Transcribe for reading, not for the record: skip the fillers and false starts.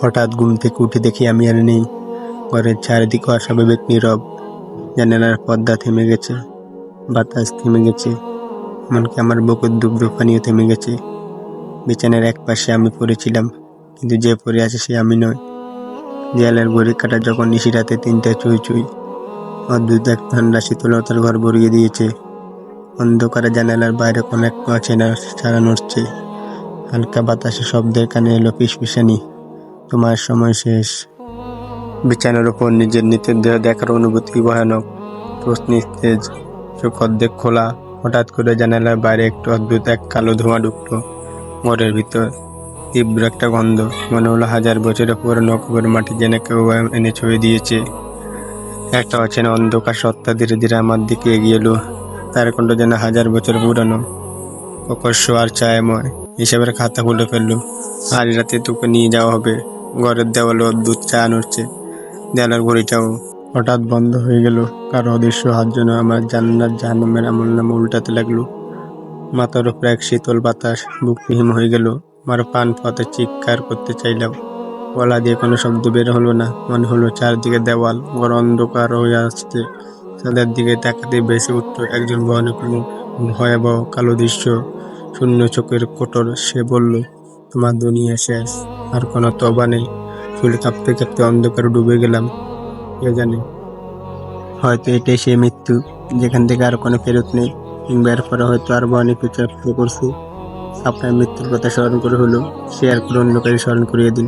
হঠাৎ ঘুম থেকে উঠে দেখি আমি আর নেই। ঘরের চারিদিকে অস্বাভাবিক নীরব। জানালার পর্দা থেমে গেছে, বাতাস থেমে গেছে, এমনকি আমার বুকের দুগ্ধ পানিও থেমে গেছে। বিছানার এক পাশে আমি পড়েছিলাম, কিন্তু যে পড়ে আছে সে আমি নয়। দেয়ালের ঘড়ি কাটা যখন নিশিরাতে 3টা চুই চুই, অদ্ভুত এক ঠান্ডা শীতলতার ঘর ভরিয়ে দিয়েছে। অন্ধকারে জানালার বাইরে কোনো একটা অচেনা ছায়া নড়ছে। হালকা বাতাসে শব্দের কানে এলো ফিসফিসানি, তোমার সময় শেষ। বিছানার উপর নিজের নিতের দেহ দেখার অনুভূতি ভয়ানক। ঠোঁট নিস্তেজ, চোখ অর্ধেক খোলা। হঠাৎ করে জানালার বাইরে একটু অদ্ভুত এক কালো ধোঁয়া ঢুকলো ঘরের ভিতর। তীব্র একটা গন্ধ, মনে হলো 1000 বছরের পুরনো কবর মাটি যেন কেউ এনে ছুঁয়ে দিয়েছে। একটা অচেনা অন্ধকার সত্তা ধীরে ধীরে আমার দিকে এগিয়ে এলো। তার কণ্ঠ যেন 1000 বছর পুরানো, প্রকর্ষ আর ছায়াময়। হিসাবের খাতা খুলে ফেললো। আজ রাতে তোকে নিয়ে যাওয়া হবে। ঘরের দেওয়ালে অদ্ভুত ছায়া নড়ছে, দেয়ালের ঘড়িটাও হঠাৎ বন্ধ হয়ে গেল। কারো অদৃশ্য হাত যেন আমার জান্নাত জাহান্নামের আমল নামে উল্টাতে লাগলো। মাথার উপরে এক শীতল বাতাস, বুক হিম হয়ে গেল। আমার প্রাণ পথে চিৎকার করতে চাইলাম, গলা দিয়ে কোনো শব্দ বের হলো না। মনে হলো চারদিকে দেওয়াল, ঘর অন্ধকার হয়ে আসছে। তাদের দিকে তাকাতে বেশি উঠল একজন ভয়ানক মুখ, ভয়াবহ কালো দৃশ্য, শূন্য চোখের কোটর। সে বলল, তোমার দুনিয়া শেষ, আর কোনো তবা নেই। চুল কাঁপতে কাঁপতে অন্ধকারে ডুবে গেলাম। কে জানে, হয়তো এটাই সেই মৃত্যু, যেখান থেকে আর কোনো ফেরত নেই। কিংবা এরপরে হয়তো আর অনেক কিছু অপেক্ষা করছি। আপনার মৃত্যুর কথা স্মরণ করে হলো শেয়ার করে অন্য কাছে স্মরণ করিয়ে দিন।